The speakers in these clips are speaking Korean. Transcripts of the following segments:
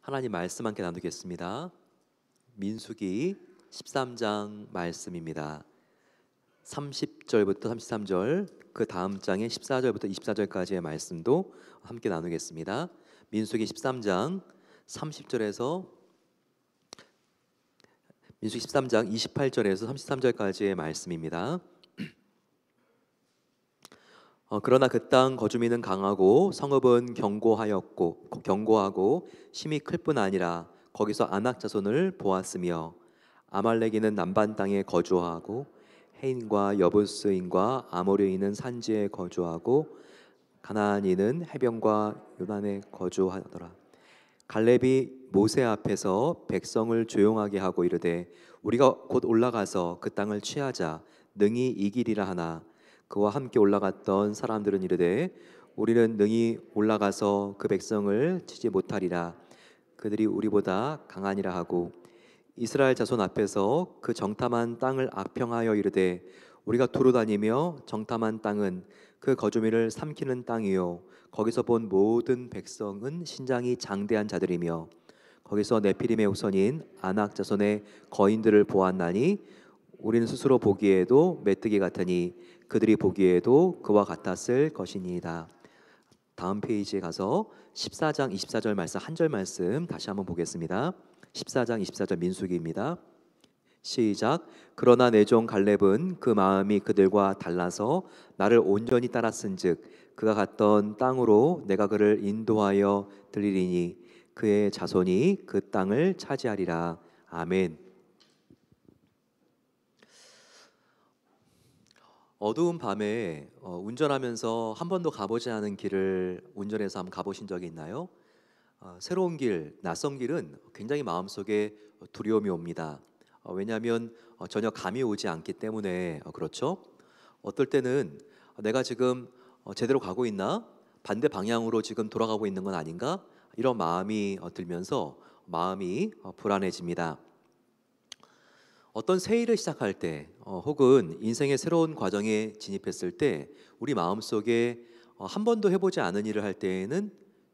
하나님 말씀 함께 나누겠습니다. 민수기 13장 말씀입니다. 30절부터 33절, 그 다음 장의 14절부터 24절까지의 말씀도 함께 나누겠습니다. 민수기 13장 30절에서 민수기 13장 28절에서 33절까지의 말씀입니다. 그러나 그 땅 거주민은 강하고 성읍은 견고하고 심히 클 뿐 아니라 거기서 아낙 자손을 보았으며 아말렉인은 남반 땅에 거주하고 헷인과 여부스인과 아모리인은 산지에 거주하고 가나안인은 해변과 요단에 거주하더라. 갈렙이 모세 앞에서 백성을 조용하게 하고 이르되 우리가 곧 올라가서 그 땅을 취하자 능히 이기리라 하나 그와 함께 올라갔던 사람들은 이르되 우리는 능히 올라가서 그 백성을 치지 못하리라. 그들이 우리보다 강하니라 하고 이스라엘 자손 앞에서 그 정탐한 땅을 악평하여 이르되 우리가 두루 다니며 정탐한 땅은 그 거주민을 삼키는 땅이요 거기서 본 모든 백성은 신장이 장대한 자들이며 거기서 네피림의 후손인 아낙 자손의 거인들을 보았나니 우리는 스스로 보기에도 메뚜기 같으니 그들이 보기에도 그와 같았을 것이니이다. 다음 페이지에 가서 14장 24절 말씀 한 절 말씀 다시 한번 보겠습니다. 14장 24절 민수기입니다. 시작. 그러나 내 종 갈렙은 그 마음이 그들과 달라서 나를 온전히 따랐은즉 그가 갔던 땅으로 내가 그를 인도하여 들리리니 그의 자손이 그 땅을 차지하리라. 아멘. 어두운 밤에 운전하면서 한 번도 가보지 않은 길을 운전해서 한번 가보신 적이 있나요? 새로운 길, 낯선 길은 굉장히 마음속에 두려움이 옵니다. 왜냐하면 전혀 감이 오지 않기 때문에 그렇죠. 어떨 때는 내가 지금 제대로 가고 있나? 반대 방향으로 지금 돌아가고 있는 건 아닌가? 이런 마음이 들면서 마음이 불안해집니다. 어떤 새 일을 시작할 때 혹은 인생의 새로운 과정에 진입했을 때 우리 마음속에 한 번도 해보지 않은 일을 할 때에는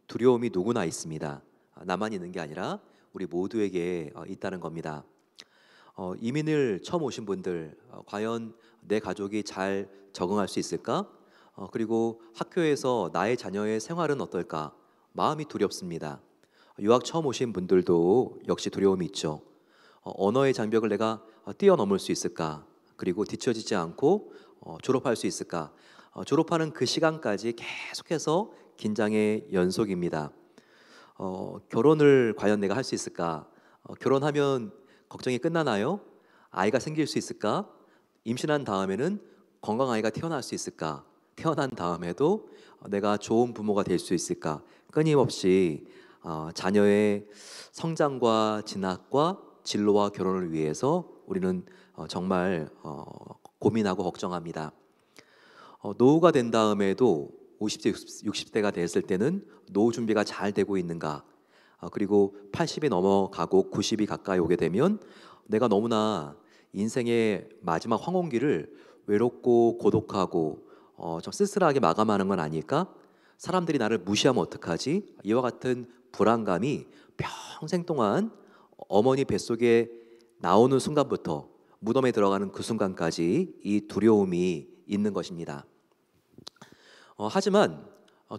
두려움이 누구나 있습니다. 나만 있는 게 아니라 우리 모두에게 있다는 겁니다. 이민을 처음 오신 분들 과연 내 가족이 잘 적응할 수 있을까? 그리고 학교에서 나의 자녀의 생활은 어떨까? 마음이 두렵습니다. 유학 처음 오신 분들도 역시 두려움이 있죠. 언어의 장벽을 내가 뛰어넘을 수 있을까? 그리고 뒤처지지 않고 졸업할 수 있을까? 졸업하는 그 시간까지 계속해서 긴장의 연속입니다. 결혼을 과연 내가 할 수 있을까? 결혼하면 걱정이 끝나나요? 아이가 생길 수 있을까? 임신한 다음에는 건강한 아이가 태어날 수 있을까? 태어난 다음에도 내가 좋은 부모가 될 수 있을까? 끊임없이 자녀의 성장과 진학과 진로와 결혼을 위해서 우리는 정말 고민하고 걱정합니다. 노후가 된 다음에도 50대, 60대가 됐을 때는 노후 준비가 잘 되고 있는가? 그리고 80이 넘어가고 90이 가까이 오게 되면 내가 너무나 인생의 마지막 황혼기를 외롭고 고독하고 좀 쓸쓸하게 마감하는 건 아닐까? 사람들이 나를 무시하면 어떡하지? 이와 같은 불안감이 평생 동안 어머니 뱃속에 나오는 순간부터 무덤에 들어가는 그 순간까지 이 두려움이 있는 것입니다. 하지만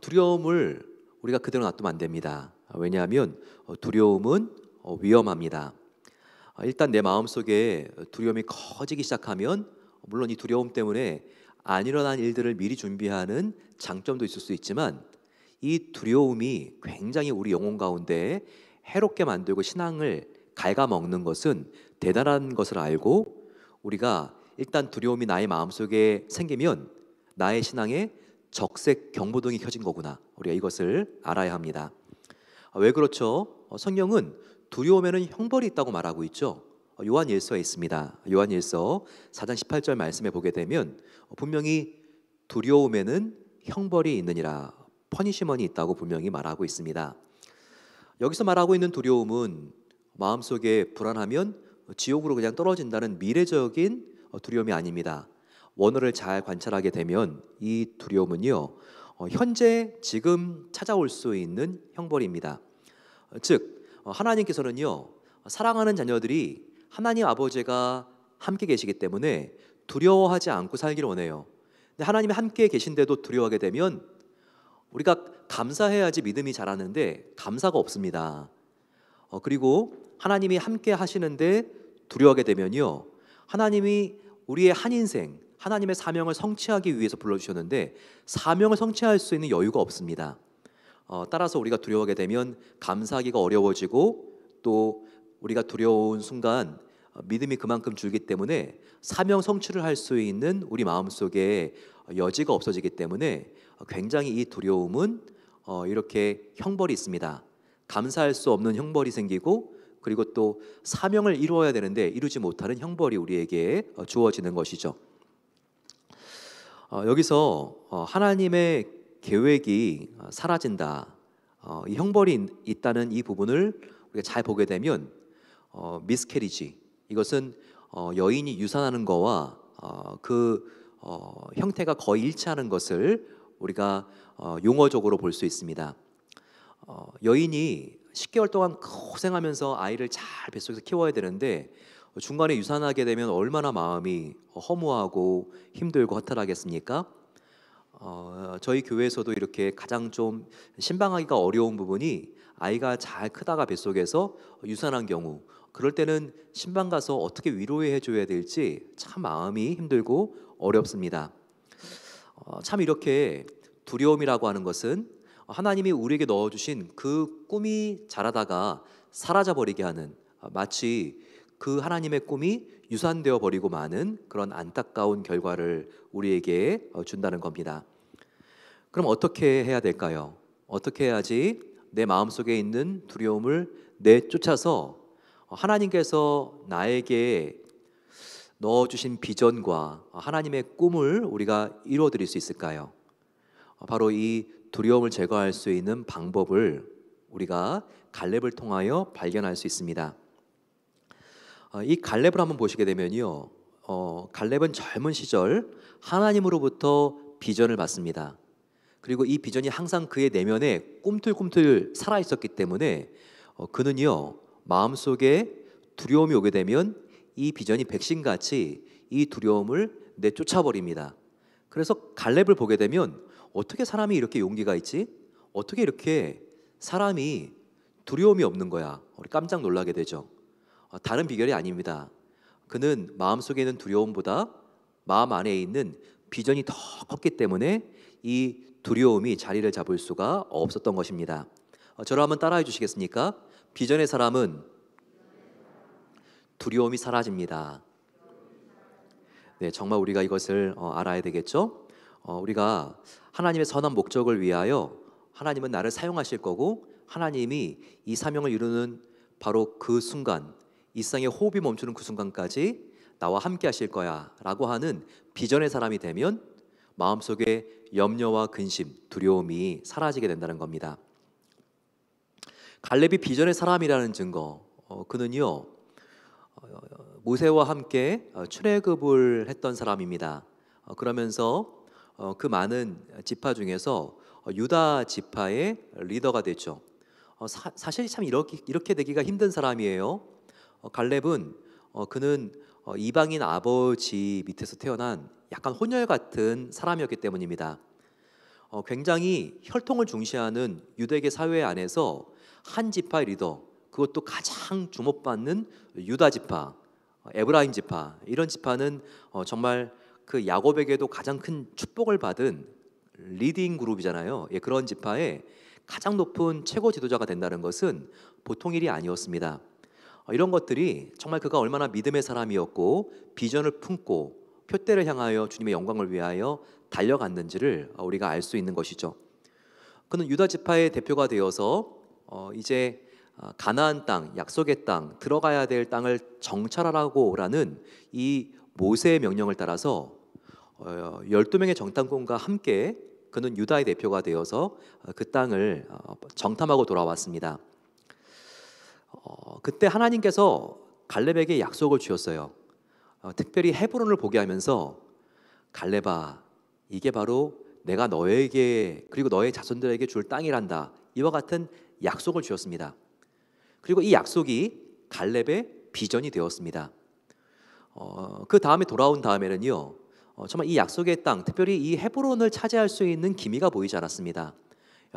두려움을 우리가 그대로 놔두면 안 됩니다. 왜냐하면 두려움은 위험합니다. 일단 내 마음속에 두려움이 커지기 시작하면 물론 이 두려움 때문에 안 일어난 일들을 미리 준비하는 장점도 있을 수 있지만 이 두려움이 굉장히 우리 영혼 가운데 해롭게 만들고 신앙을 갉아먹는 것은 대단한 것을 알고 우리가 일단 두려움이 나의 마음속에 생기면 나의 신앙에 적색 경보등이 켜진 거구나. 우리가 이것을 알아야 합니다. 왜 그렇죠? 성경은 두려움에는 형벌이 있다고 말하고 있죠. 요한일서에 있습니다. 요한일서 4장 18절 말씀에 보게 되면 분명히 두려움에는 형벌이 있느니라, 퍼니시먼이 있다고 분명히 말하고 있습니다. 여기서 말하고 있는 두려움은 마음속에 불안하면 지옥으로 그냥 떨어진다는 미래적인 두려움이 아닙니다. 원어를 잘 관찰하게 되면 이 두려움은요 현재 지금 찾아올 수 있는 형벌입니다. 즉 하나님께서는요, 사랑하는 자녀들이 하나님 아버지가 함께 계시기 때문에 두려워하지 않고 살기를 원해요. 근데 하나님이 함께 계신데도 두려워하게 되면 우리가 감사해야지 믿음이 자라는데 감사가 없습니다. 그리고 하나님이 함께 하시는데 두려워하게 되면요, 하나님이 우리의 한 인생, 하나님의 사명을 성취하기 위해서 불러주셨는데 사명을 성취할 수 있는 여유가 없습니다. 따라서 우리가 두려워하게 되면 감사하기가 어려워지고, 또 우리가 두려운 순간 믿음이 그만큼 줄기 때문에 사명 성취를 할 수 있는 우리 마음속에 여지가 없어지기 때문에 굉장히 이 두려움은 이렇게 형벌이 있습니다. 감사할 수 없는 형벌이 생기고, 그리고 또 사명을 이루어야 되는데 이루지 못하는 형벌이 우리에게 주어지는 것이죠. 여기서 하나님의 계획이 사라진다, 이 형벌이 있다는 이 부분을 우리가 잘 보게 되면 미스캐리지, 이것은 여인이 유산하는 거와 그 형태가 거의 일치하는 것을 우리가 용어적으로 볼 수 있습니다. 여인이 10개월 동안 고생하면서 아이를 잘 뱃속에서 키워야 되는데 중간에 유산하게 되면 얼마나 마음이 허무하고 힘들고 허탈하겠습니까? 저희 교회에서도 이렇게 가장 좀 신방하기가 어려운 부분이, 아이가 잘 크다가 뱃속에서 유산한 경우, 그럴 때는 신방 가서 어떻게 위로해 줘야 될지 참 마음이 힘들고 어렵습니다. 참 이렇게 두려움이라고 하는 것은 하나님이 우리에게 넣어주신 그 꿈이 자라다가 사라져버리게 하는, 마치 그 하나님의 꿈이 유산되어 버리고 마는 그런 안타까운 결과를 우리에게 준다는 겁니다. 그럼 어떻게 해야 될까요? 어떻게 해야지 내 마음속에 있는 두려움을 내쫓아서 하나님께서 나에게 넣어주신 비전과 하나님의 꿈을 우리가 이루어드릴 수 있을까요? 바로 이 두려움을 제거할 수 있는 방법을 우리가 갈렙을 통하여 발견할 수 있습니다. 이 갈렙을 한번 보시게 되면요, 갈렙은 젊은 시절 하나님으로부터 비전을 받습니다. 그리고 이 비전이 항상 그의 내면에 꿈틀꿈틀 살아 있었기 때문에 그는요, 마음속에 두려움이 오게 되면 이 비전이 백신같이 이 두려움을 내쫓아 버립니다. 그래서 갈렙을 보게 되면 어떻게 사람이 이렇게 용기가 있지? 어떻게 이렇게 사람이 두려움이 없는 거야? 우리 깜짝 놀라게 되죠. 다른 비결이 아닙니다. 그는 마음속에 있는 두려움보다 마음 안에 있는 비전이 더 컸기 때문에 이 두려움이 자리를 잡을 수가 없었던 것입니다. 저를 한번 따라해 주시겠습니까? 비전의 사람은 두려움이 사라집니다. 네, 정말 우리가 이것을 알아야 되겠죠? 우리가 하나님의 선한 목적을 위하여 하나님은 나를 사용하실 거고, 하나님이 이 사명을 이루는 바로 그 순간, 이 세상의 호흡이 멈추는 그 순간까지 나와 함께 하실 거야 라고 하는 비전의 사람이 되면 마음속에 염려와 근심, 두려움이 사라지게 된다는 겁니다. 갈렙이 비전의 사람이라는 증거, 그는요, 모세와 함께 출애굽을 했던 사람입니다. 그러면서 그 많은 지파 중에서 유다 지파의 리더가 됐죠. 사실 참 이렇게 되기가 힘든 사람이에요. 갈렙은 그는 이방인 아버지 밑에서 태어난 약간 혼혈 같은 사람이었기 때문입니다. 굉장히 혈통을 중시하는 유대계 사회 안에서 한 지파의 리더, 그것도 가장 주목받는 유다 지파, 에브라임 지파, 이런 지파는 정말 그 야곱에게도 가장 큰 축복을 받은 리딩 그룹이잖아요. 그런 지파의 가장 높은 최고 지도자가 된다는 것은 보통 일이 아니었습니다. 이런 것들이 정말 그가 얼마나 믿음의 사람이었고 비전을 품고 표대를 향하여 주님의 영광을 위하여 달려갔는지를 우리가 알 수 있는 것이죠. 그는 유다 지파의 대표가 되어서 이제 가나안 땅, 약속의 땅, 들어가야 될 땅을 정찰하라고라는 이 모세의 명령을 따라서 12명의 정탐꾼과 함께 그는 유다의 대표가 되어서 그 땅을 정탐하고 돌아왔습니다. 그때 하나님께서 갈렙에게 약속을 주셨어요. 특별히 헤브론을 보게 하면서, 갈렙아, 이게 바로 내가 너에게 그리고 너의 자손들에게 줄 땅이란다, 이와 같은 약속을 주셨습니다. 그리고 이 약속이 갈렙의 비전이 되었습니다. 그 다음에 돌아온 다음에는요, 정말 이 약속의 땅, 특별히 이 헤브론을 차지할 수 있는 기미가 보이지 않았습니다.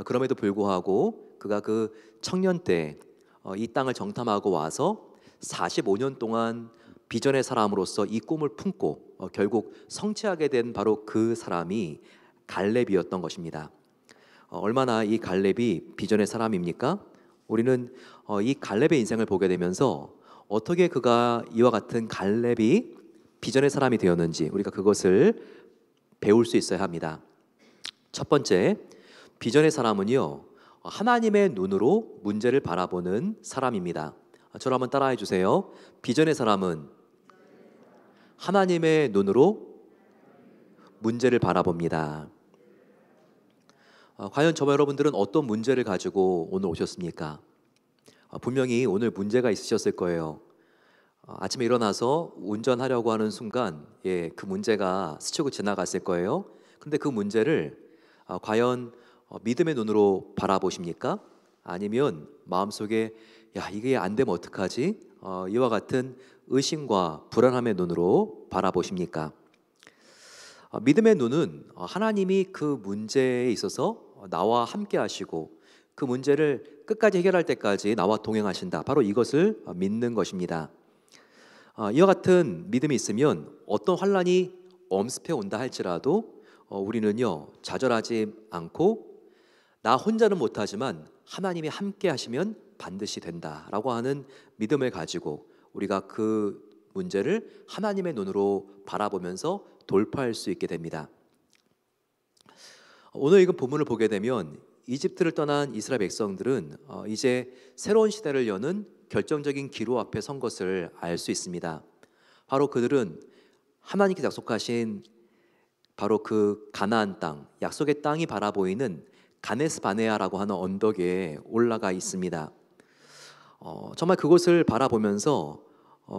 그럼에도 불구하고 그가 그 청년 때 이 땅을 정탐하고 와서 45년 동안 비전의 사람으로서 이 꿈을 품고 결국 성취하게 된 바로 그 사람이 갈렙이었던 것입니다. 얼마나 이 갈렙이 비전의 사람입니까? 우리는 이 갈렙의 인생을 보게 되면서 어떻게 그가 이와 같은 갈렙이 비전의 사람이 되었는지 우리가 그것을 배울 수 있어야 합니다. 첫 번째, 비전의 사람은요, 하나님의 눈으로 문제를 바라보는 사람입니다. 저를 한번 따라해 주세요. 비전의 사람은 하나님의 눈으로 문제를 바라봅니다. 과연 저와 여러분들은 어떤 문제를 가지고 오늘 오셨습니까? 분명히 오늘 문제가 있으셨을 거예요. 아침에 일어나서 운전하려고 하는 순간 그 문제가 스치고 지나갔을 거예요. 근데 그 문제를 과연 믿음의 눈으로 바라보십니까? 아니면 마음속에 야, 이게 안 되면 어떡하지? 이와 같은 의심과 불안함의 눈으로 바라보십니까? 믿음의 눈은 하나님이 그 문제에 있어서 나와 함께 하시고 그 문제를 끝까지 해결할 때까지 나와 동행하신다. 바로 이것을 믿는 것입니다. 이와 같은 믿음이 있으면 어떤 환란이 엄습해 온다 할지라도 우리는요, 좌절하지 않고 나 혼자는 못하지만 하나님이 함께 하시면 반드시 된다라고 하는 믿음을 가지고 우리가 그 문제를 하나님의 눈으로 바라보면서 돌파할 수 있게 됩니다. 오늘 읽은 본문을 보게 되면 이집트를 떠난 이스라엘 백성들은 이제 새로운 시대를 여는 결정적인 기로 앞에 선 것을 알 수 있습니다. 바로 그들은 하나님께서 약속하신 바로 그 가나안 땅, 약속의 땅이 바라보이는 가데스 바네아라고 하는 언덕에 올라가 있습니다. 정말 그곳을 바라보면서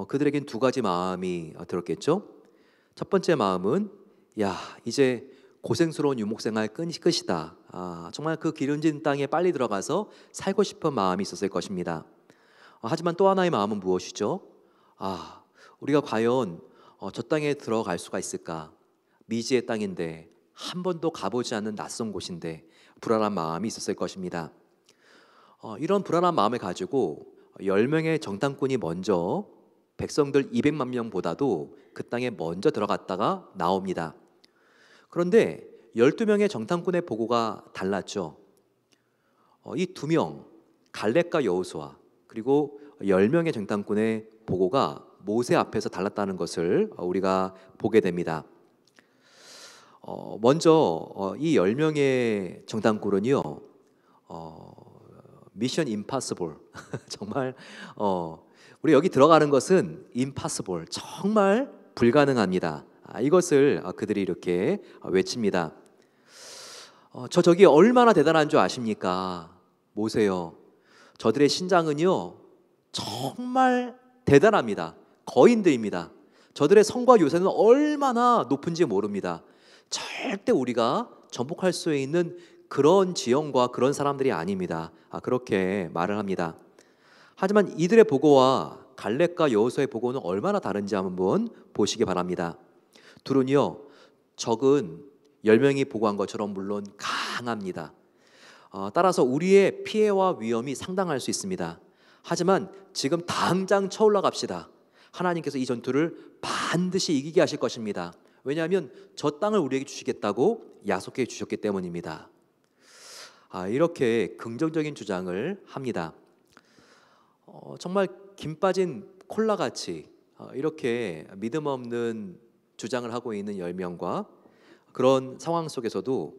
그들에겐 두 가지 마음이 들었겠죠. 첫 번째 마음은 야, 이제 고생스러운 유목생활 끝이다. 정말 그 기름진 땅에 빨리 들어가서 살고 싶은 마음이 있었을 것입니다. 하지만 또 하나의 마음은 무엇이죠? 우리가 과연 저 땅에 들어갈 수가 있을까? 미지의 땅인데 한 번도 가보지 않는 낯선 곳인데 불안한 마음이 있었을 것입니다. 이런 불안한 마음을 가지고 10명의 정탐꾼이 먼저 백성들 200만 명보다도 그 땅에 먼저 들어갔다가 나옵니다. 그런데 12명의 정탐꾼의 보고가 달랐죠. 이 2명, 갈렙과 여호수아, 그리고 10명의 정탐꾼의 보고가 모세 앞에서 달랐다는 것을 우리가 보게 됩니다. 먼저 이 10명의 정탐꾼은요, 미션 임파서블 정말 우리 여기 들어가는 것은 임파서블, 정말 불가능합니다. 이것을 그들이 이렇게 외칩니다. 저기 얼마나 대단한 줄 아십니까? 모세요. 저들의 신장은요 정말 대단합니다. 거인들입니다. 저들의 성과 요새는 얼마나 높은지 모릅니다. 절대 우리가 정복할 수 있는 그런 지형과 그런 사람들이 아닙니다. 그렇게 말을 합니다. 하지만 이들의 보고와 갈렙과 여호수아의 보고는 얼마나 다른지 한번 보시기 바랍니다. 둘은요, 적은 10명이 보고한 것처럼 물론 강합니다. 따라서 우리의 피해와 위험이 상당할 수 있습니다. 하지만 지금 당장 쳐올라 갑시다. 하나님께서 이 전투를 반드시 이기게 하실 것입니다. 왜냐하면 저 땅을 우리에게 주시겠다고 약속해 주셨기 때문입니다. 이렇게 긍정적인 주장을 합니다. 정말 김 빠진 콜라같이 이렇게 믿음 없는 주장을 하고 있는 10명과 그런 상황 속에서도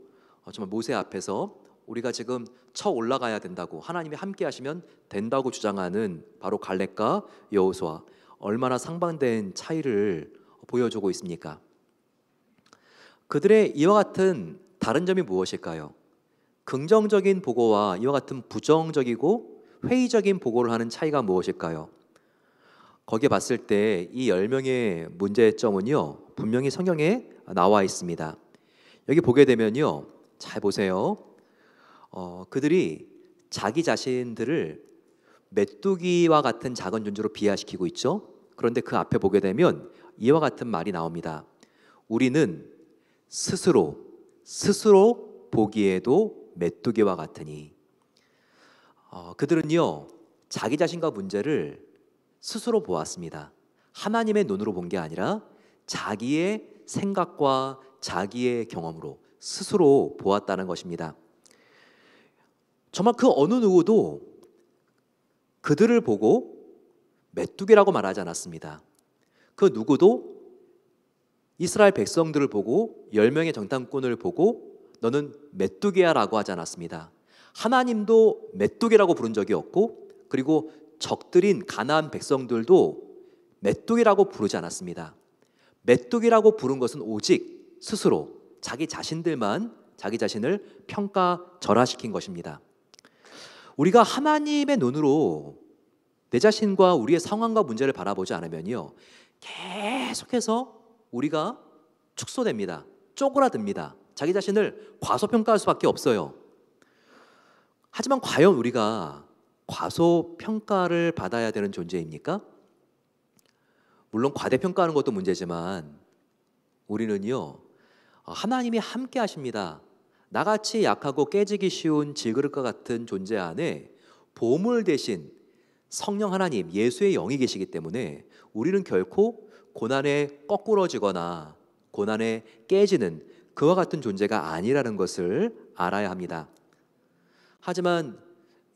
정말 모세 앞에서 우리가 지금 쳐 올라가야 된다고, 하나님이 함께 하시면 된다고 주장하는 바로 갈렙과 여호수아, 얼마나 상반된 차이를 보여주고 있습니까? 그들의 이와 같은 다른 점이 무엇일까요? 긍정적인 보고와 이와 같은 부정적이고 회의적인 보고를 하는 차이가 무엇일까요? 거기에 봤을 때 이 10명의 문제점은요, 분명히 성경에 나와 있습니다. 여기 보게 되면요, 잘 보세요. 그들이 자기 자신들을 메뚜기와 같은 작은 존재로 비하시키고 있죠. 그런데 그 앞에 보게 되면 이와 같은 말이 나옵니다. 우리는 스스로 보기에도 메뚜기와 같으니. 그들은요, 자기 자신과 문제를 스스로 보았습니다. 하나님의 눈으로 본 게 아니라 자기의 생각과 자기의 경험으로 스스로 보았다는 것입니다. 정말 그 어느 누구도 그들을 보고 메뚜기라고 말하지 않았습니다. 그 누구도 이스라엘 백성들을 보고 10명의 정탐꾼을 보고 너는 메뚜기야 라고 하지 않았습니다. 하나님도 메뚜기라고 부른 적이 없고, 그리고 적들인 가나안 백성들도 메뚜기라고 부르지 않았습니다. 메뚜기라고 부른 것은 오직 스스로 자기 자신들만 자기 자신을 평가절하시킨 것입니다. 우리가 하나님의 눈으로 내 자신과 우리의 상황과 문제를 바라보지 않으면요, 계속해서 우리가 축소됩니다. 쪼그라듭니다. 자기 자신을 과소평가할 수밖에 없어요. 하지만 과연 우리가 과소평가를 받아야 되는 존재입니까? 물론 과대평가하는 것도 문제지만 우리는요, 하나님이 함께 하십니다. 나같이 약하고 깨지기 쉬운 질그릇과 같은 존재 안에 보물 대신 성령 하나님, 예수의 영이 계시기 때문에 우리는 결코 고난에 거꾸러지거나 고난에 깨지는 그와 같은 존재가 아니라는 것을 알아야 합니다. 하지만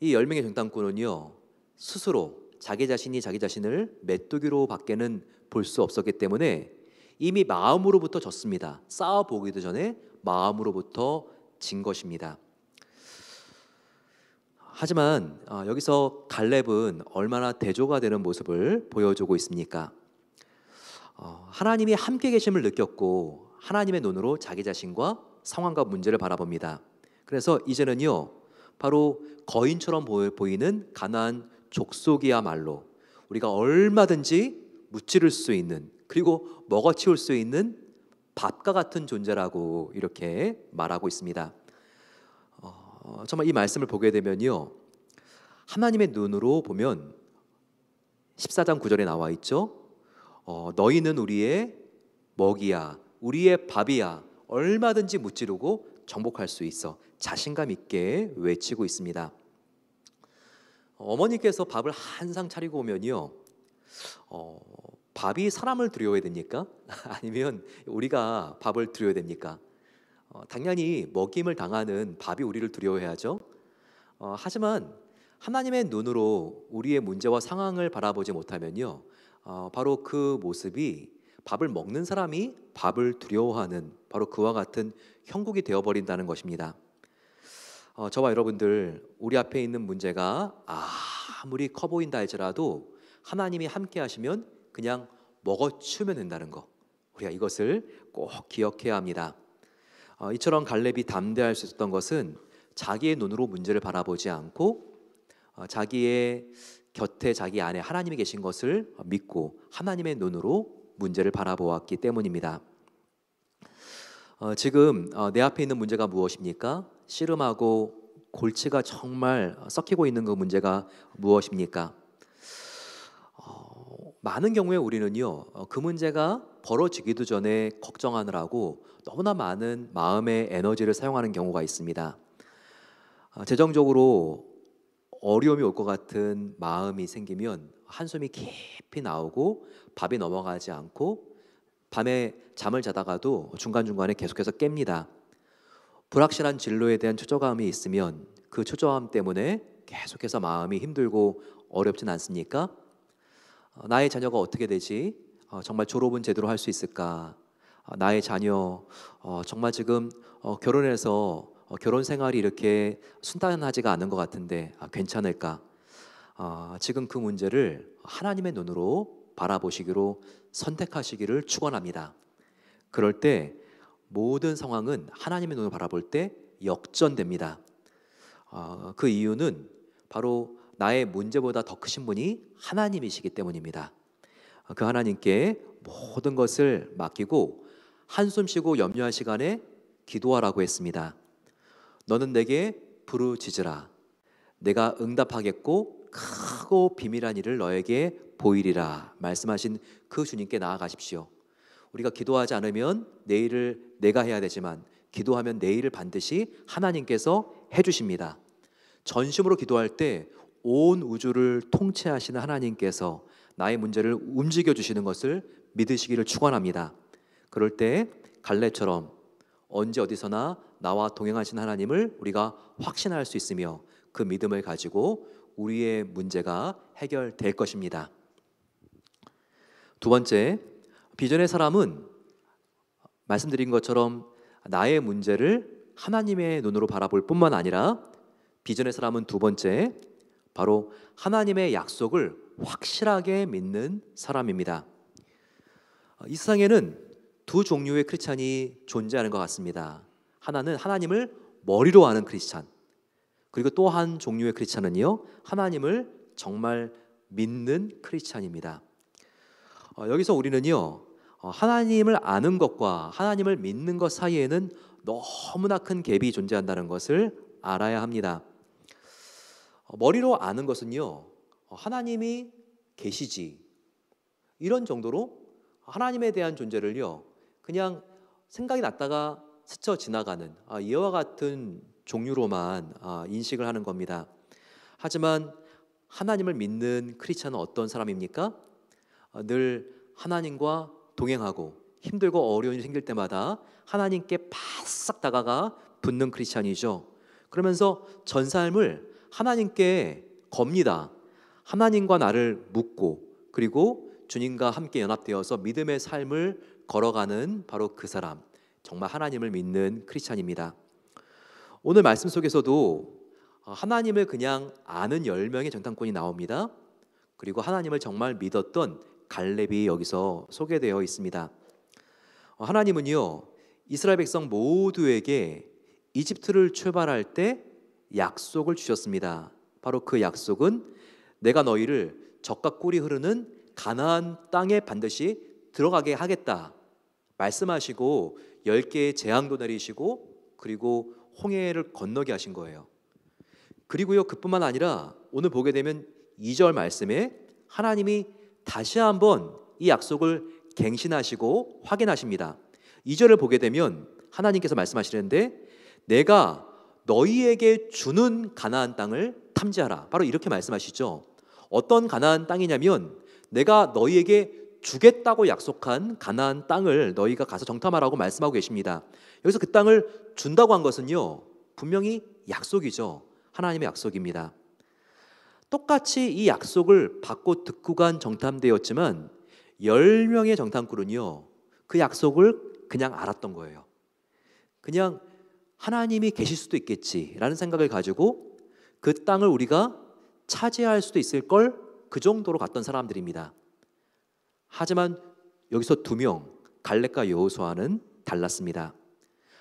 이 10명의 정탐꾼은요, 스스로 자기 자신이 자기 자신을 메뚜기로 밖에는 볼 수 없었기 때문에 이미 마음으로부터 졌습니다. 싸워보기도 전에 마음으로부터 진 것입니다. 하지만 여기서 갈렙은 얼마나 대조가 되는 모습을 보여주고 있습니까? 하나님이 함께 계심을 느꼈고 하나님의 눈으로 자기 자신과 상황과 문제를 바라봅니다. 그래서 이제는요, 바로 거인처럼 보이는 가나안 족속이야말로 우리가 얼마든지 무찌를 수 있는, 그리고 먹어치울 수 있는 밥과 같은 존재라고 이렇게 말하고 있습니다. 정말 이 말씀을 보게 되면요, 하나님의 눈으로 보면 14장 9절에 나와 있죠. 너희는 우리의 먹이야, 우리의 밥이야, 얼마든지 무찌르고 정복할 수 있어 자신감 있게 외치고 있습니다. 어머니께서 밥을 한 상 차리고 오면요, 밥이 사람을 두려워야 됩니까? 아니면 우리가 밥을 두려워야 됩니까? 당연히 먹임을 당하는 밥이 우리를 두려워해야죠. 하지만 하나님의 눈으로 우리의 문제와 상황을 바라보지 못하면요, 바로 그 모습이 밥을 먹는 사람이 밥을 두려워하는 바로 그와 같은 형국이 되어버린다는 것입니다. 저와 여러분들, 우리 앞에 있는 문제가 아무리 커 보인다 할지라도 하나님이 함께 하시면 그냥 먹어치우면 된다는 것, 우리가 이것을 꼭 기억해야 합니다. 이처럼 갈렙이 담대할 수 있었던 것은 자기의 눈으로 문제를 바라보지 않고 자기의 곁에 자기 안에 하나님이 계신 것을 믿고 하나님의 눈으로 문제를 바라보았기 때문입니다. 지금 내 앞에 있는 문제가 무엇입니까? 씨름하고 골치가 정말 썩히고 있는 그 문제가 무엇입니까? 많은 경우에 우리는요, 그 문제가 벌어지기도 전에 걱정하느라고 너무나 많은 마음의 에너지를 사용하는 경우가 있습니다. 재정적으로 어려움이 올 것 같은 마음이 생기면 한숨이 깊이 나오고 밥이 넘어가지 않고 밤에 잠을 자다가도 중간중간에 계속해서 깹니다. 불확실한 진로에 대한 초조감이 있으면 그 초조함 때문에 계속해서 마음이 힘들고 어렵진 않습니까? 나의 자녀가 어떻게 되지? 정말 졸업은 제대로 할 수 있을까? 나의 자녀 정말 지금 결혼해서 결혼 생활이 이렇게 순탄하지가 않은 것 같은데 괜찮을까? 지금 그 문제를 하나님의 눈으로 바라보시기로 선택하시기를 축원합니다. 그럴 때 모든 상황은 하나님의 눈으로 바라볼 때 역전됩니다. 그 이유는 바로 나의 문제보다 더 크신 분이 하나님이시기 때문입니다. 그 하나님께 모든 것을 맡기고 한숨 쉬고 염려할 시간에 기도하라고 했습니다. 너는 내게 부르짖으라. 내가 응답하겠고 크고 비밀한 일을 너에게 보이리라 말씀하신 그 주님께 나아가십시오. 우리가 기도하지 않으면 내일을 내가 해야 되지만 기도하면 내일을 반드시 하나님께서 해주십니다. 전심으로 기도할 때 온 우주를 통치하시는 하나님께서 나의 문제를 움직여 주시는 것을 믿으시기를 축원합니다. 그럴 때 갈렙처럼 언제 어디서나 나와 동행하신 하나님을 우리가 확신할 수 있으며 그 믿음을 가지고 우리의 문제가 해결될 것입니다. 두 번째, 비전의 사람은 말씀드린 것처럼 나의 문제를 하나님의 눈으로 바라볼 뿐만 아니라 비전의 사람은 두 번째, 바로 하나님의 약속을 확실하게 믿는 사람입니다. 이 세상에는 두 종류의 크리스찬이 존재하는 것 같습니다. 하나는 하나님을 머리로 아는 크리스찬, 그리고 또 한 종류의 크리스찬은요, 하나님을 정말 믿는 크리스찬입니다. 여기서 우리는요, 하나님을 아는 것과 하나님을 믿는 것 사이에는 너무나 큰 갭이 존재한다는 것을 알아야 합니다. 머리로 아는 것은요, 하나님이 계시지 이런 정도로 하나님에 대한 존재를요 그냥 생각이 났다가 스쳐 지나가는 이와 같은 종류로만 인식을 하는 겁니다. 하지만 하나님을 믿는 크리스찬은 어떤 사람입니까? 늘 하나님과 동행하고 힘들고 어려운 일이 생길 때마다 하나님께 바싹 다가가 붙는 크리스찬이죠. 그러면서 전 삶을 하나님께 겁니다. 하나님과 나를 묻고 그리고 주님과 함께 연합되어서 믿음의 삶을 걸어가는 바로 그 사람, 정말 하나님을 믿는 크리스찬입니다. 오늘 말씀 속에서도 하나님을 그냥 아는 10명의 정탐꾼이 나옵니다. 그리고 하나님을 정말 믿었던 갈렙이 여기서 소개되어 있습니다. 하나님은요, 이스라엘 백성 모두에게 이집트를 출발할 때 약속을 주셨습니다. 바로 그 약속은 내가 너희를 젖과 꿀이 흐르는 가나안 땅에 반드시 들어가게 하겠다 말씀하시고 10개의 재앙도 내리시고 그리고 홍해를 건너게 하신 거예요. 그리고요, 그뿐만 아니라 오늘 보게 되면 2절 말씀에 하나님이 다시 한번 이 약속을 갱신하시고 확인하십니다. 2절을 보게 되면 하나님께서 말씀하시는데 내가 너희에게 주는 가나안 땅을 탐지하라. 바로 이렇게 말씀하시죠. 어떤 가나안 땅이냐면 내가 너희에게 주겠다고 약속한 가나안 땅을 너희가 가서 정탐하라고 말씀하고 계십니다. 여기서 그 땅을 준다고 한 것은요, 분명히 약속이죠. 하나님의 약속입니다. 똑같이 이 약속을 받고 듣고 간 정탐대였지만 10명의 정탐꾼은요, 그 약속을 그냥 알았던 거예요. 그냥 하나님이 계실 수도 있겠지라는 생각을 가지고 그 땅을 우리가 차지할 수도 있을 걸, 그 정도로 갔던 사람들입니다. 하지만 여기서 2명, 갈렙과 여호수아는 달랐습니다.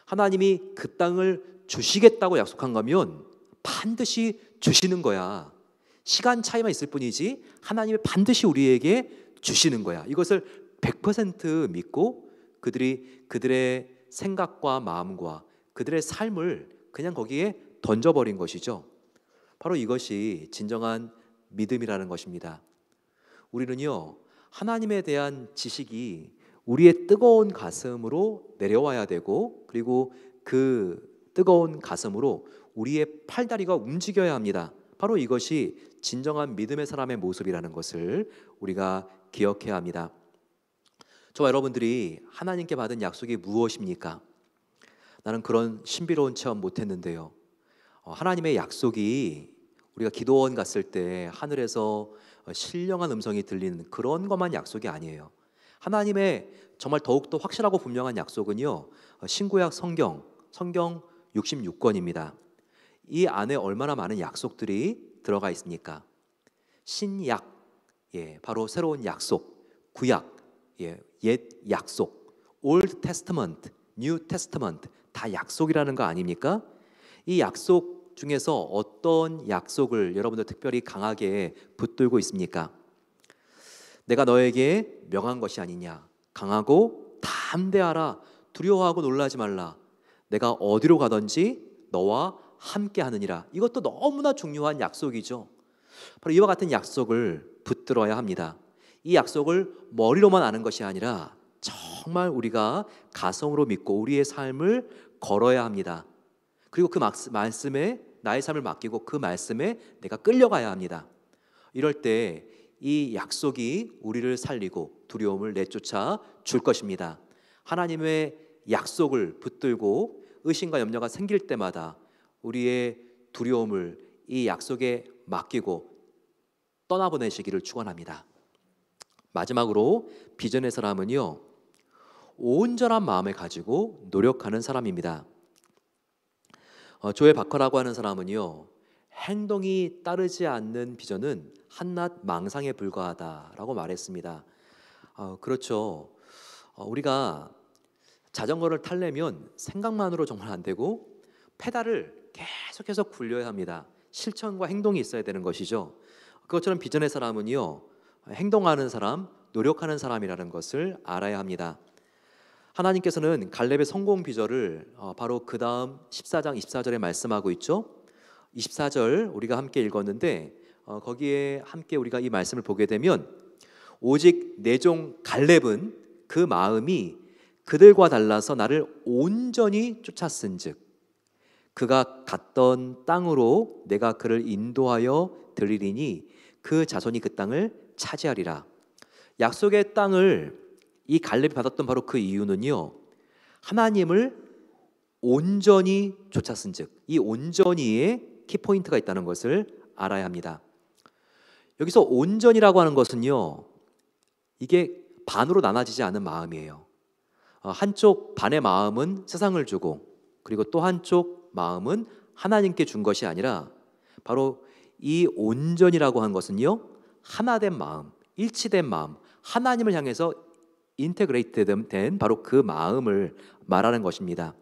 하나님이 그 땅을 주시겠다고 약속한 거면 반드시 주시는 거야. 시간 차이만 있을 뿐이지 하나님이 반드시 우리에게 주시는 거야. 이것을 100% 믿고 그들의 생각과 마음과 그들의 삶을 그냥 거기에 던져버린 것이죠. 바로 이것이 진정한 믿음이라는 것입니다. 우리는요, 하나님에 대한 지식이 우리의 뜨거운 가슴으로 내려와야 되고 그리고 그 뜨거운 가슴으로 우리의 팔다리가 움직여야 합니다. 바로 이것이 진정한 믿음의 사람의 모습이라는 것을 우리가 기억해야 합니다. 저와 여러분들이 하나님께 받은 약속이 무엇입니까? 나는 그런 신비로운 체험 못했는데요. 하나님의 약속이 우리가 기도원 갔을 때 하늘에서 신령한 음성이 들리는 그런 것만 약속이 아니에요. 하나님의 정말 더욱더 확실하고 분명한 약속은요, 신구약 성경 66권입니다. 이 안에 얼마나 많은 약속들이 들어가 있습니까? 신약, 바로 새로운 약속, 구약, 옛 약속, Old Testament, New Testament, 다 약속이라는 거 아닙니까? 이 약속 중에서 어떤 약속을 여러분들 특별히 강하게 붙들고 있습니까? 내가 너에게 명한 것이 아니냐, 강하고 담대하라, 두려워하고 놀라지 말라, 내가 어디로 가든지 너와 함께 하느니라. 이것도 너무나 중요한 약속이죠. 바로 이와 같은 약속을 붙들어야 합니다. 이 약속을 머리로만 아는 것이 아니라 정말 우리가 가성으로 믿고 우리의 삶을 걸어야 합니다. 그리고 그 말씀에 나의 삶을 맡기고 그 말씀에 내가 끌려가야 합니다. 이럴 때 이 약속이 우리를 살리고 두려움을 내쫓아 줄 것입니다. 하나님의 약속을 붙들고 의심과 염려가 생길 때마다 우리의 두려움을 이 약속에 맡기고 떠나보내시기를 축원합니다. 마지막으로 비전의 사람은요, 온전한 마음을 가지고 노력하는 사람입니다. 조엘 바커라고 하는 사람은요, 행동이 따르지 않는 비전은 한낱 망상에 불과하다라고 말했습니다. 그렇죠. 우리가 자전거를 타려면 생각만으로 정말 안 되고 페달을 계속해서 굴려야 합니다. 실천과 행동이 있어야 되는 것이죠. 그것처럼 비전의 사람은요, 행동하는 사람, 노력하는 사람이라는 것을 알아야 합니다. 하나님께서는 갈렙의 성공 비전을 바로 그 다음 14장 24절에 말씀하고 있죠. 24절 우리가 함께 읽었는데 거기에 함께 우리가 이 말씀을 보게 되면 오직 내 종 갈렙은 그 마음이 그들과 달라서 나를 온전히 쫓았은즉 그가 갔던 땅으로 내가 그를 인도하여 들리리니 그 자손이 그 땅을 차지하리라. 약속의 땅을 이 갈렙이 받았던 바로 그 이유는요, 하나님을 온전히 쫓았은즉, 이 온전히에 키포인트가 있다는 것을 알아야 합니다. 여기서 온전이라고 하는 것은요, 이게 반으로 나눠지지 않은 마음이에요. 한쪽 반의 마음은 세상을 주고, 그리고 또 한쪽 마음은 하나님께 준 것이 아니라 바로 이 온전이라고 하는 것은요, 하나된 마음, 일치된 마음, 하나님을 향해서 인테그레이트 된 바로 그 마음을 말하는 것입니다.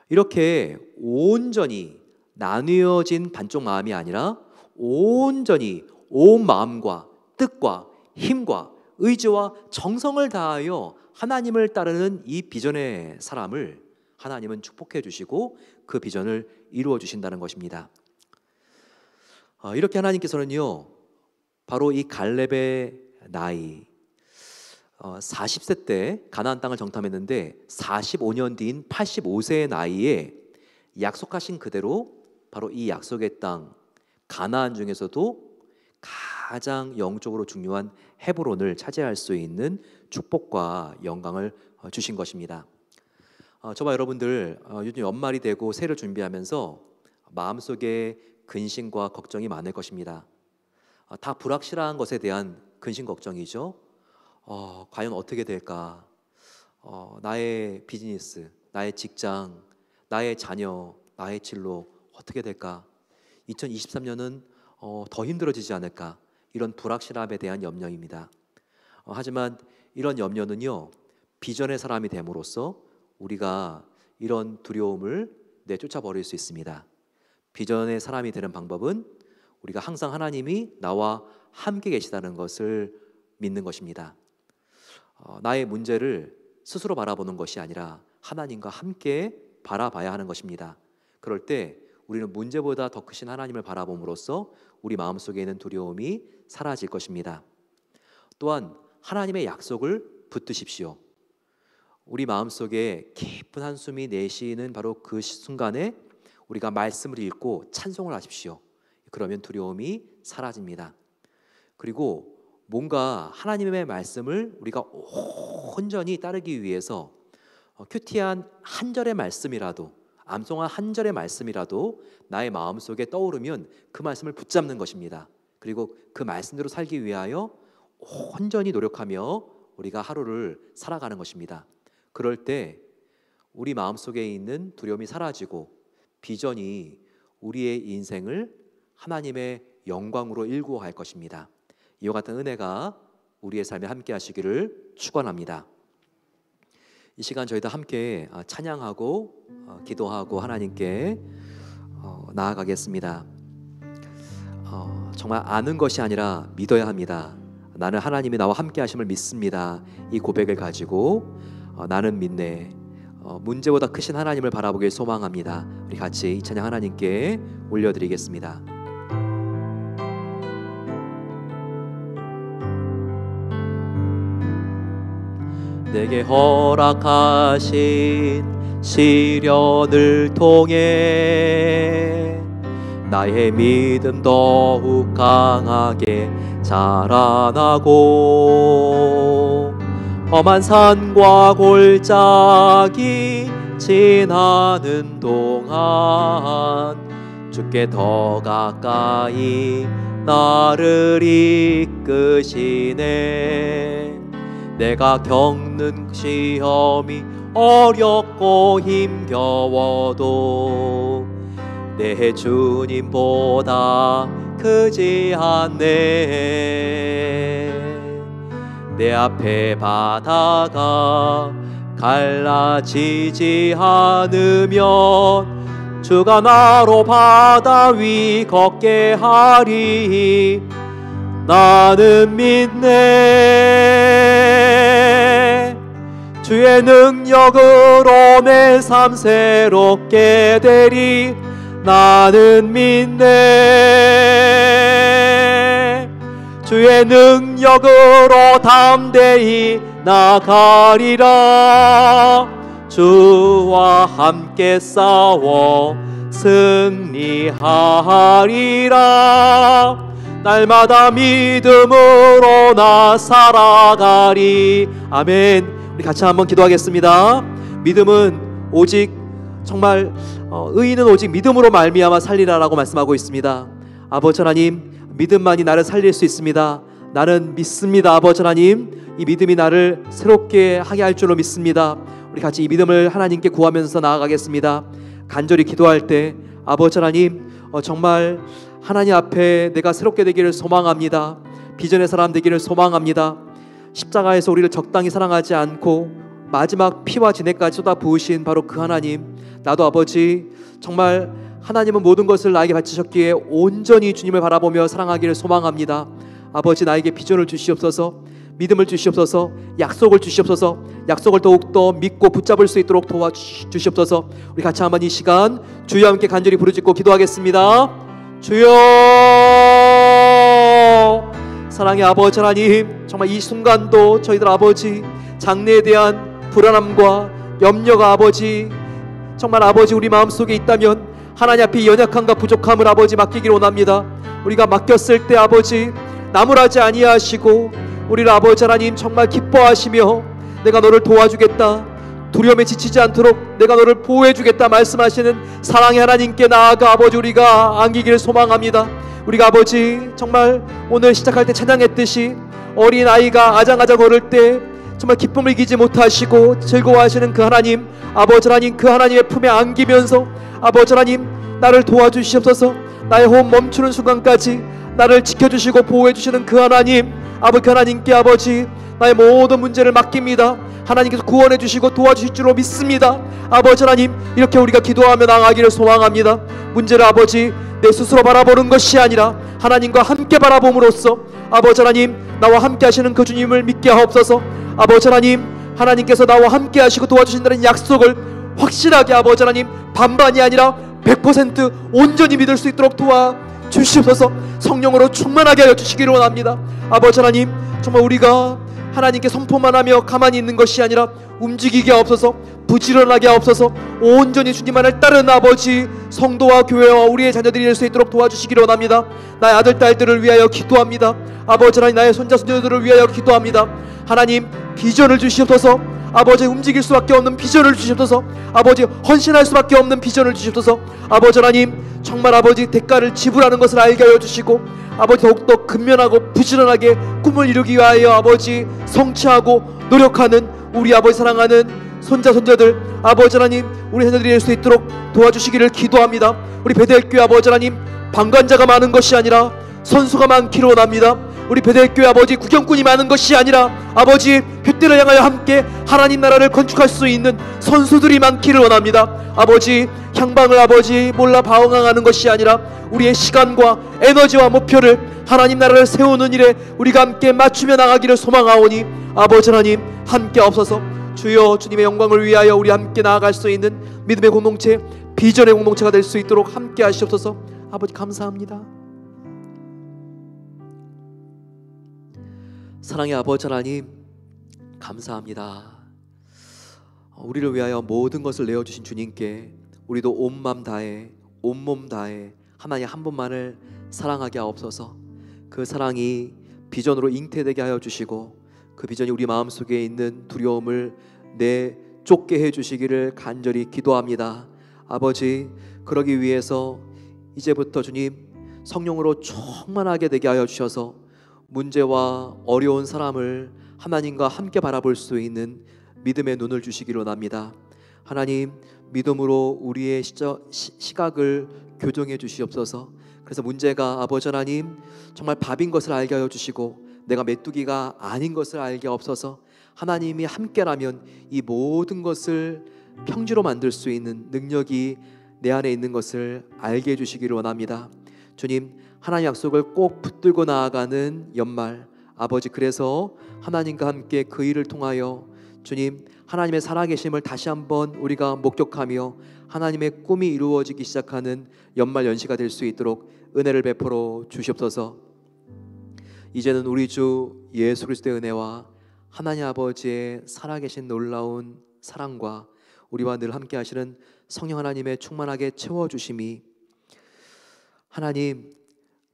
이렇게 온전히 나뉘어진 반쪽 마음이 아니라 온전히 온 마음과 뜻과 힘과 의지와 정성을 다하여 하나님을 따르는 이 비전의 사람을 하나님은 축복해 주시고 그 비전을 이루어 주신다는 것입니다. 이렇게 하나님께서는요, 바로 이 갈렙의 나이 40세 때 가나안 땅을 정탐했는데 45년 뒤인 85세의 나이에 약속하신 그대로 바로 이 약속의 땅 가나안 중에서도 가장 영적으로 중요한 헤브론을 차지할 수 있는 축복과 영광을 주신 것입니다. 저와 여러분들 요즘 연말이 되고 새해를 준비하면서 마음속에 근심과 걱정이 많을 것입니다. 다 불확실한 것에 대한 근심 걱정이죠. 과연 어떻게 될까? 나의 비즈니스, 나의 직장, 나의 자녀, 나의 진로 어떻게 될까? 2023년은 더 힘들어지지 않을까? 이런 불확실함에 대한 염려입니다. 하지만 이런 염려는요, 비전의 사람이 됨으로써 우리가 이런 두려움을 내쫓아 버릴 수 있습니다. 비전의 사람이 되는 방법은 우리가 항상 하나님이 나와 함께 계시다는 것을 믿는 것입니다. 나의 문제를 스스로 바라보는 것이 아니라 하나님과 함께 바라봐야 하는 것입니다. 그럴 때 우리는 문제보다 더 크신 하나님을 바라봄으로써 우리 마음속에 있는 두려움이 사라질 것입니다. 또한 하나님의 약속을 붙드십시오. 우리 마음속에 깊은 한숨이 내쉬는 바로 그 순간에 우리가 말씀을 읽고 찬송을 하십시오. 그러면 두려움이 사라집니다. 그리고 뭔가 하나님의 말씀을 우리가 온전히 따르기 위해서 큐티한 한 절의 말씀이라도, 암송한 한 절의 말씀이라도 나의 마음속에 떠오르면 그 말씀을 붙잡는 것입니다. 그리고 그 말씀대로 살기 위하여 온전히 노력하며 우리가 하루를 살아가는 것입니다. 그럴 때 우리 마음속에 있는 두려움이 사라지고 비전이 우리의 인생을 하나님의 영광으로 일구어 갈 것입니다. 이와 같은 은혜가 우리의 삶에 함께 하시기를 축원합니다. 이 시간 저희도 함께 찬양하고 기도하고 하나님께 나아가겠습니다. 정말 아는 것이 아니라 믿어야 합니다. 나는 하나님이 나와 함께 하심을 믿습니다. 이 고백을 가지고 나는 믿네, 문제보다 크신 하나님을 바라보길 소망합니다. 우리 같이 이 찬양 하나님께 올려드리겠습니다. 내게 허락하신 시련을 통해 나의 믿음 더욱 강하게 자라나고 험한 산과 골짜기 지나는 동안 주께 더 가까이 나를 이끄시네. 내가 겪는 시험이 어렵고 힘겨워도 내 주님보다 크지 않네. 내 앞에 바다가 갈라지지 않으면 주가 나로 바다 위 걷게 하리. 나는 믿네. 주의 능력으로 내 삶 새롭게 되리. 나는 믿네. 주의 능력으로 담대히 나가리라. 주와 함께 싸워 승리하리라. 날마다 믿음으로 나 살아가리. 아멘. 우리 같이 한번 기도하겠습니다. 믿음은 오직 정말 의인은 오직 믿음으로 말미암아 살리라라고 말씀하고 있습니다. 아버지 하나님, 믿음만이 나를 살릴 수 있습니다. 나는 믿습니다. 아버지 하나님, 이 믿음이 나를 새롭게 하게 할 줄로 믿습니다. 우리 같이 이 믿음을 하나님께 구하면서 나아가겠습니다. 간절히 기도할 때 아버지 하나님, 정말 하나님 앞에 내가 새롭게 되기를 소망합니다. 비전의 사람 되기를 소망합니다. 십자가에서 우리를 적당히 사랑하지 않고 마지막 피와 진액까지 쏟아 부으신 바로 그 하나님, 나도 아버지 정말 하나님은 모든 것을 나에게 바치셨기에 온전히 주님을 바라보며 사랑하기를 소망합니다. 아버지, 나에게 비전을 주시옵소서, 믿음을 주시옵소서, 약속을 주시옵소서, 약속을 더욱더 믿고 붙잡을 수 있도록 도와주시옵소서. 우리 같이 한번 이 시간 주여 함께 간절히 부르짖고 기도하겠습니다. 주여, 사랑의 아버지 하나님, 정말 이 순간도 저희들 아버지 장래에 대한 불안함과 염려가 아버지 정말 아버지 우리 마음속에 있다면 하나님 앞에 연약함과 부족함을 아버지 맡기기를 원합니다. 우리가 맡겼을 때 아버지 나무라지 아니하시고 우리를 아버지 하나님 정말 기뻐하시며 내가 너를 도와주겠다, 두려움에 지치지 않도록 내가 너를 보호해주겠다 말씀하시는 사랑의 하나님께 나아가 아버지 우리가 안기기를 소망합니다. 우리가 아버지 정말 오늘 시작할 때 찬양했듯이 어린아이가 아장아장 걸을 때 정말 기쁨을 이기지 못하시고 즐거워하시는 그 하나님, 아버지 하나님, 그 하나님의 품에 안기면서 아버지 하나님 나를 도와주시옵소서. 나의 호흡 멈추는 순간까지 나를 지켜주시고 보호해주시는 그 하나님, 아버지 그 하나님께 아버지 나의 모든 문제를 맡깁니다. 하나님께서 구원해주시고 도와주실 줄로 믿습니다. 아버지 하나님, 이렇게 우리가 기도하며 나아가기를 소망합니다. 문제를 아버지 내 스스로 바라보는 것이 아니라 하나님과 함께 바라봄으로써 아버지 하나님 나와 함께 하시는 그 주님을 믿게 하옵소서. 아버지 하나님, 하나님께서 나와 함께 하시고 도와주신다는 약속을 확실하게 아버지 하나님 반반이 아니라 100% 온전히 믿을 수 있도록 도와주시옵소서. 성령으로 충만하게 하여 주시기를 원합니다. 아버지 하나님, 정말 우리가 하나님께 선포만 하며 가만히 있는 것이 아니라 움직이게 하옵소서. 부지런하게 하옵소서. 온전히 주님만을 따르는 아버지 성도와 교회와 우리의 자녀들이 될 수 있도록 도와주시기를 원합니다. 나의 아들 딸들을 위하여 기도합니다. 아버지 하나님, 나의 손자 손녀들을 위하여 기도합니다. 하나님, 비전을 주시옵소서. 아버지, 움직일 수밖에 없는 비전을 주시옵소서. 아버지, 헌신할 수밖에 없는 비전을 주시옵소서. 아버지 하나님, 정말 아버지 대가를 지불하는 것을 알게 하여 주시고 아버지 더욱더 근면하고 부지런하게 꿈을 이루기 위하여 아버지 성취하고 노력하는 우리 아버지 사랑하는 손자 손자들 아버지 하나님 우리 자녀들이 될 수 있도록 도와주시기를 기도합니다. 우리 베델교회 아버지 하나님, 방관자가 많은 것이 아니라 선수가 많기를 원합니다. 우리 베델교회 아버지 구경꾼이 많은 것이 아니라 아버지 푯대를 향하여 함께 하나님 나라를 건축할 수 있는 선수들이 많기를 원합니다. 아버지 향방을 아버지 몰라 방황하는 것이 아니라 우리의 시간과 에너지와 목표를 하나님 나라를 세우는 일에 우리가 함께 맞추며 나가기를 소망하오니 아버지 하나님 함께 없어서 주여 주님의 영광을 위하여 우리 함께 나아갈 수 있는 믿음의 공동체, 비전의 공동체가 될 수 있도록 함께 하시옵소서. 아버지 감사합니다. 사랑의 아버지 하나님 감사합니다. 우리를 위하여 모든 것을 내어주신 주님께 우리도 온 맘 다해 온몸 다해 하나님 한 분만을 사랑하게 하옵소서. 그 사랑이 비전으로 잉태되게 하여 주시고 그 비전이 우리 마음속에 있는 두려움을 내쫓게 해주시기를 간절히 기도합니다. 아버지, 그러기 위해서 이제부터 주님 성령으로 충만하게 되게 하여 주셔서 문제와 어려운 사람을 하나님과 함께 바라볼 수 있는 믿음의 눈을 주시기로 원합니다. 하나님, 믿음으로 우리의 시각을 교정해 주시옵소서. 그래서 문제가 아버지 하나님 정말 밥인 것을 알게 하여 주시고 내가 메뚜기가 아닌 것을 알게 없어서 하나님이 함께라면 이 모든 것을 평지로 만들 수 있는 능력이 내 안에 있는 것을 알게 해주시기를 원합니다. 주님, 하나님 약속을 꼭 붙들고 나아가는 연말, 아버지, 그래서 하나님과 함께 그 일을 통하여 주님 하나님의 살아계심을 다시 한번 우리가 목격하며 하나님의 꿈이 이루어지기 시작하는 연말 연시가 될 수 있도록 은혜를 베풀어 주시옵소서. 이제는 우리 주 예수 그리스도의 은혜와 하나님 아버지의 살아계신 놀라운 사랑과 우리와 늘 함께 하시는 성령 하나님의 충만하게 채워주심이, 하나님,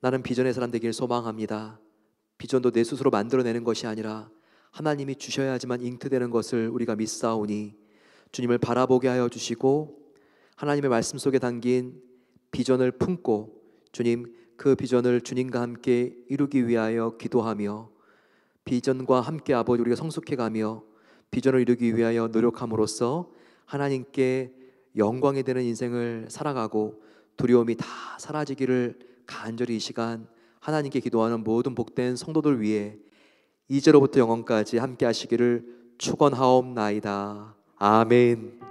나는 비전의 사람 되길 소망합니다. 비전도 내 스스로 만들어내는 것이 아니라 하나님이 주셔야지만 잉태되는 것을 우리가 믿사오니 주님을 바라보게 하여 주시고 하나님의 말씀 속에 담긴 비전을 품고 주님, 그 비전을 주님과 함께 이루기 위하여 기도하며 비전과 함께 아버지 우리가 성숙해가며 비전을 이루기 위하여 노력함으로써 하나님께 영광이 되는 인생을 살아가고 두려움이 다 사라지기를 간절히 이 시간 하나님께 기도하는 모든 복된 성도들 위해 이제로부터 영원까지 함께 하시기를 축원하옵나이다. 아멘.